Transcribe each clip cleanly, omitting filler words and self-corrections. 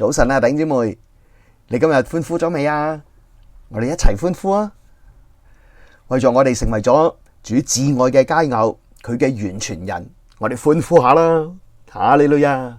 早晨啊，弟兄姊妹，你今日歡呼咗未啊？我哋一齊歡呼啊！為咗我哋成為咗主至愛嘅佳偶，佢嘅完全人，我哋歡呼下啦！哈利路亞！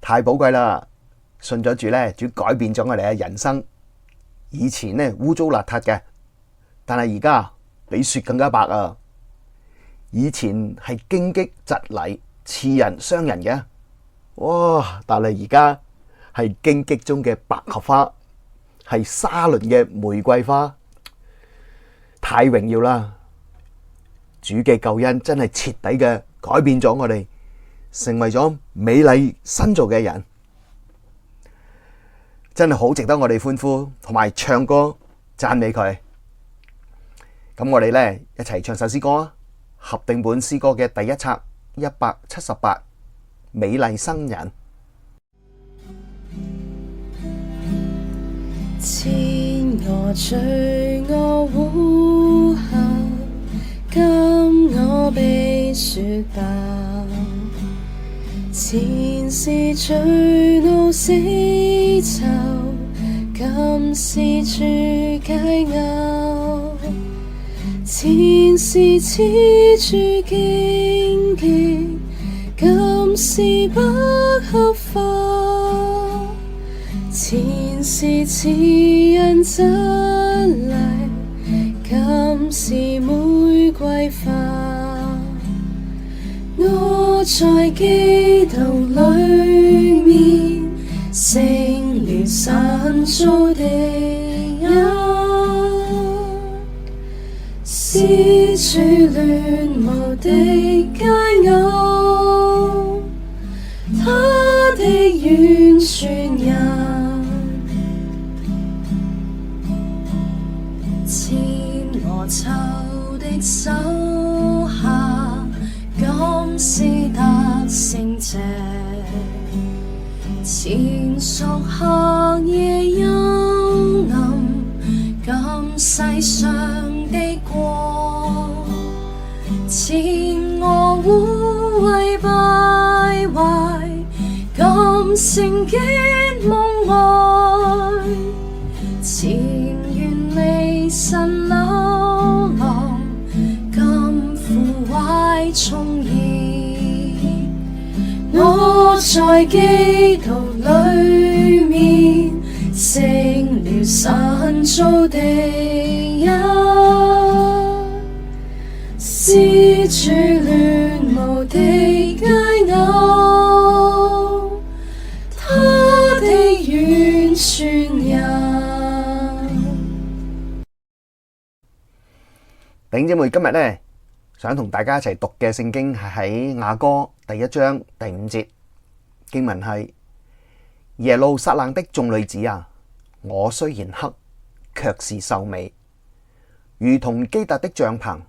太寶貴啦！信咗主咧，主改變咗我哋嘅人生。以前咧污糟邋遢嘅，但係而家比雪更加白啊！以前係荊棘蒺藜刺人傷人嘅，哇！但係而家係荊棘中嘅百合花，係沙崙嘅玫瑰花，太榮耀啦！主嘅救恩真係徹底嘅改變咗我哋，成為咗美麗新造嘅人，真係好值得我哋歡呼同埋唱歌讚美佢。咁我哋咧一齊唱首詩歌啊！合訂本詩歌嘅第一冊178，美麗新人。前我罪惡污垢，今我被雪白。前是罪怒死囚，今是主佳偶。前是黐住荊棘，今是百合花。前是刺人蒺藜，今是玫瑰花。我在基督裡面，成了神造的人，是主戀慕的佳偶，他的完全人。牽我仇敵手下，今是得勝者。前屬黑夜幽暗，今世上的光。前我污穢敗壞，今聖潔蒙愛。前遠離神流浪，今腐壞重現。我在基督裡面，成了神造的人，是主戀慕的佳偶，他的完全人。弟兄姊妹，今日咧想同大家一齊讀嘅聖經係喺雅歌第1章第5節，經文係：耶路撒冷的眾女子啊，我雖然黑，卻是秀美，如同基達的帳棚，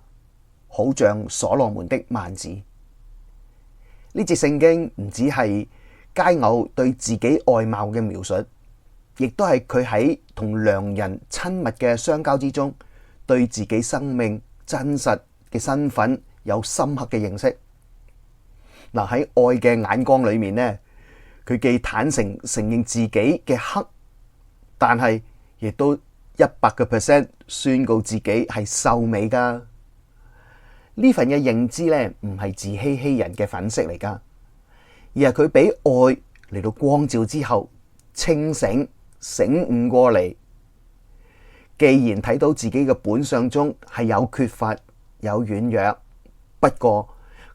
好像所羅門的幔子。呢節聖經唔只係佳偶對自己外貌嘅描述，亦都係佢喺同良人親密嘅相交之中，對自己生命真實嘅身份有深刻嘅認識。嗱，喺愛嘅眼光裏面呢，佢既坦誠承認自己嘅黑，但係亦都100% 宣告自己係秀美噶。呢份嘅認知咧，唔係自欺欺人嘅粉飾嚟噶，而係佢俾愛嚟到光照之後，清醒悟過嚟。既然睇到自己嘅本相中係有缺乏、有軟弱，不過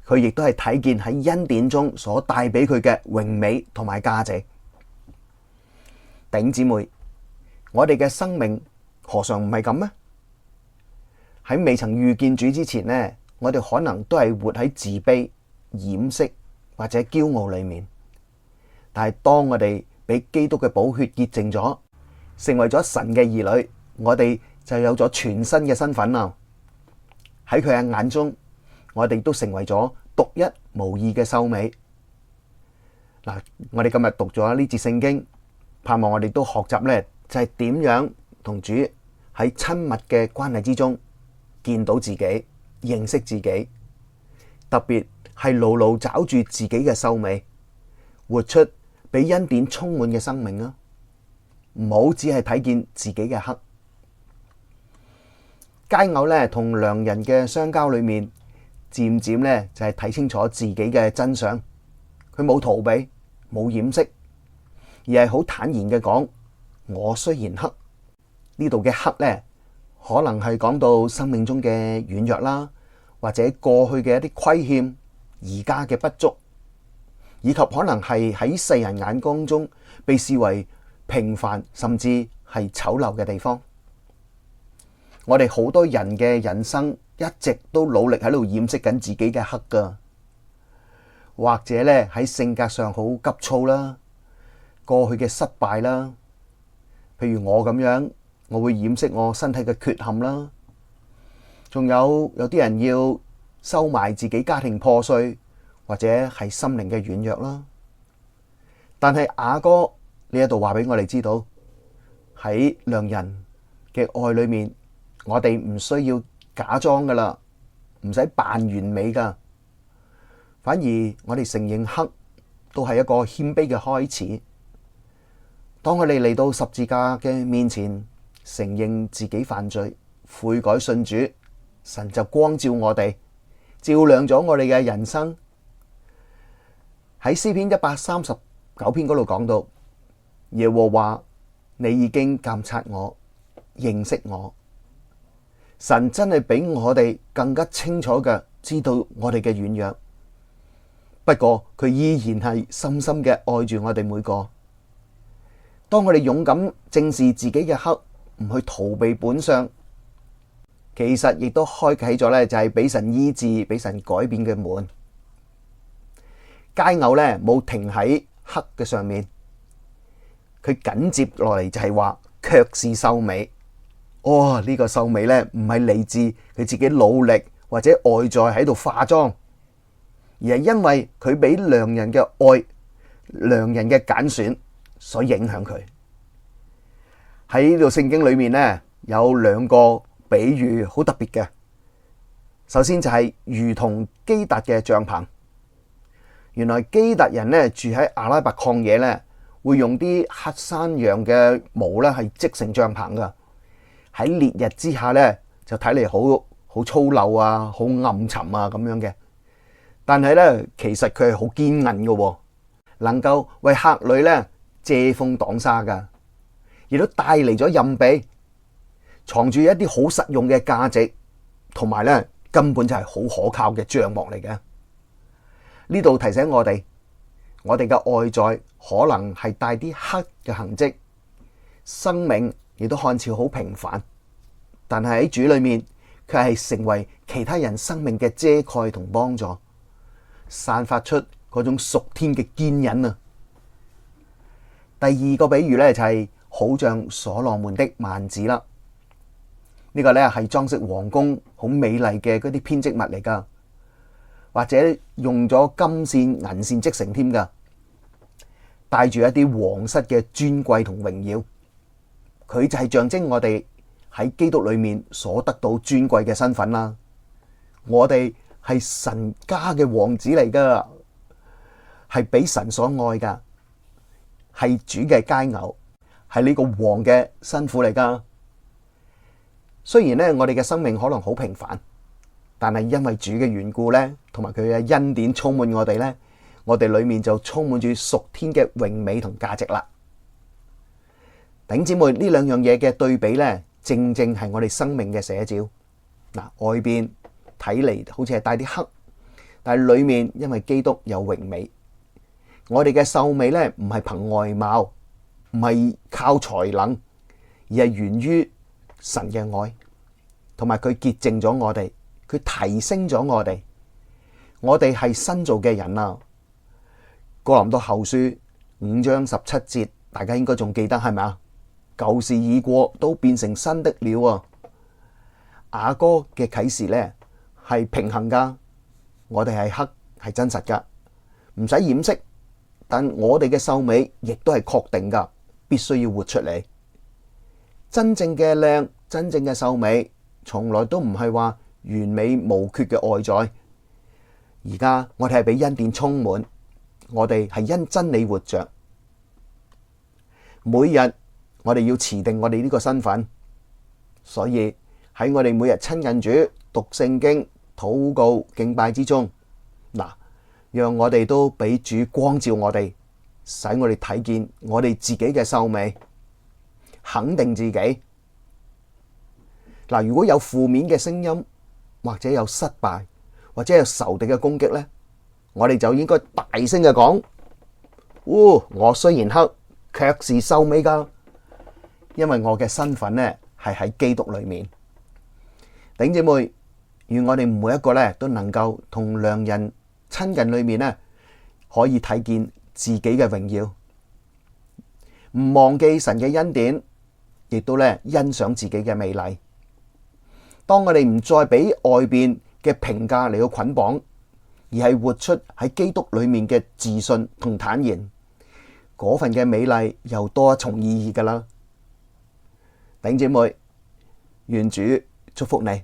佢亦都係睇見喺恩典中所帶俾佢嘅榮美同埋價值。弟兄姊妹，我哋嘅生命何嘗唔係咁咩？喺未曾遇見主之前呢，我哋可能都係活喺自卑、掩飾或者驕傲裏面。但係當我哋俾基督嘅寶血潔淨咗，成為咗神嘅兒女，我哋就有咗全新嘅身份啦。喺佢嘅眼中，我哋都成為咗獨一無二嘅秀美。嗱，我哋今日讀咗呢節聖經，盼望我哋都學習咧，就係點樣同主喺親密嘅關係之中見到自己、認識自己，特別係牢牢抓住自己嘅秀美，活出俾恩典充滿嘅生命啊！唔好只係睇見自己嘅黑。佳偶咧同良人嘅相交裏面，漸漸咧就係睇清楚自己嘅真相。佢冇逃避，冇掩飾，而係好坦然嘅講：我雖然黑，呢度嘅黑咧，可能係講到生命中嘅軟弱啦，或者過去嘅一啲虧欠，而家嘅不足，以及可能係喺世人眼光中被視為平凡，甚至係醜陋嘅地方。我哋好多人嘅人生一直都努力喺度掩飾緊自己嘅黑㗎，或者咧喺性格上好急躁啦，過去嘅失敗啦，譬如我咁樣，我會掩飾我身體嘅缺陷啦，仲有啲人要收埋自己家庭破碎，或者係心靈嘅軟弱啦。但係雅歌呢一度話俾我哋知道，喺良人嘅愛裏面，我哋唔需要假裝噶啦，唔使扮完美噶，反而我哋承認黑都係一個謙卑嘅開始。當我哋嚟到十字架嘅面前，承認自己犯罪，悔改信主，神就光照我哋，照亮咗我哋嘅人生。喺詩篇139篇嗰度講到，耶和華，你已經鑒察我，認識我。神真係比我哋更加清楚嘅知道我哋嘅軟弱，不過佢依然係深深嘅愛住我哋每個。當我哋勇敢正視自己嘅黑，唔去逃避本相，其實亦都開啟咗咧，就係俾神醫治、俾神改變嘅門。佳偶咧冇停喺黑嘅上面，佢緊接落嚟就係話，卻是秀美。呢個秀美咧唔係嚟自佢自己努力或者外在喺度化妝，而係因為佢俾良人嘅愛、良人嘅揀選所影響佢。喺呢度聖經裏面咧有兩個比喻好特別嘅。首先就係如同基達嘅帳篷。原來基達人咧住喺阿拉伯曠野咧，會用啲黑山羊嘅毛咧係織成帳篷噶。喺烈日之下咧，就睇嚟好粗陋啊，好暗沉啊咁樣嘅。但係咧，其實佢係好堅韌嘅，能夠為客旅咧遮風擋沙噶，亦都帶嚟咗蔭庇，藏住一啲好實用嘅價值，同埋咧根本就係好可靠嘅帳幕嚟嘅。呢度提醒我哋嘅外在可能係帶啲黑嘅痕跡，生命亦都看似好平凡，但係喺主裏面，佢係成為其他人生命嘅遮蓋同幫助，散發出嗰種屬天嘅堅忍啊！第二個比喻咧就係好像所羅門的幔子啦，呢個咧係裝飾皇宮好美麗嘅嗰啲編織物嚟噶，或者用咗金線銀線織成添噶，帶住一啲皇室嘅尊貴同榮耀。佢就係象徵我哋喺基督裏面所得到尊貴嘅身份啦。我哋係神家嘅王子嚟噶，係俾神所愛噶，係主嘅佳偶，係呢個王嘅新婦嚟噶。雖然咧我哋嘅生命可能好平凡，但係因為主嘅緣故咧，同埋佢嘅恩典充滿我哋咧，我哋裏面就充滿住屬天嘅榮美同價值啦。弟兄姊妹，呢兩樣嘢嘅對比咧，正正係我哋生命嘅寫照。外邊睇嚟好似係帶啲黑，但係裏面因為基督有榮美。我哋嘅秀美咧，唔係憑外貌，唔係靠才能，而係源於神嘅愛，同埋佢潔淨咗我哋，佢提升咗我哋。我哋係新造嘅人啊！哥林多後書5章17節，大家應該仲記得係咪啊？舊事已過，都變成新的了啊！雅歌嘅啟示咧係平衡噶，我哋係黑係真實噶，唔使掩飾。但我哋嘅秀美亦都係確定噶，必須要活出嚟。真正嘅靚，真正嘅秀美，從來都唔係話完美無缺嘅外在。而家我哋係俾恩典充滿，我哋係因真理活着，每日我哋要持定我哋呢個身份，所以喺我哋每日親近主、讀聖經、禱告、敬拜之中，讓我哋都俾主光照我哋，使我哋睇見我哋自己嘅秀美，肯定自己。如果有負面嘅聲音，或者有失敗，或者有仇敵嘅攻擊呢，我哋就應該大聲嘅講：我雖然黑，卻是秀美㗎，因為我嘅身份呢係喺基督裏面。弟兄姊妹，願我哋每一個呢都能夠同良人親近裏面呢，可以睇見自己嘅榮耀，唔忘記神嘅恩典，亦都呢欣賞自己嘅美麗。當我哋唔再俾外邊嘅評價嚟到捆綁，而係活出喺基督裏面嘅自信同坦然，嗰份嘅美麗又多一重意義㗎喇。弟兄姊妹，願主祝福你。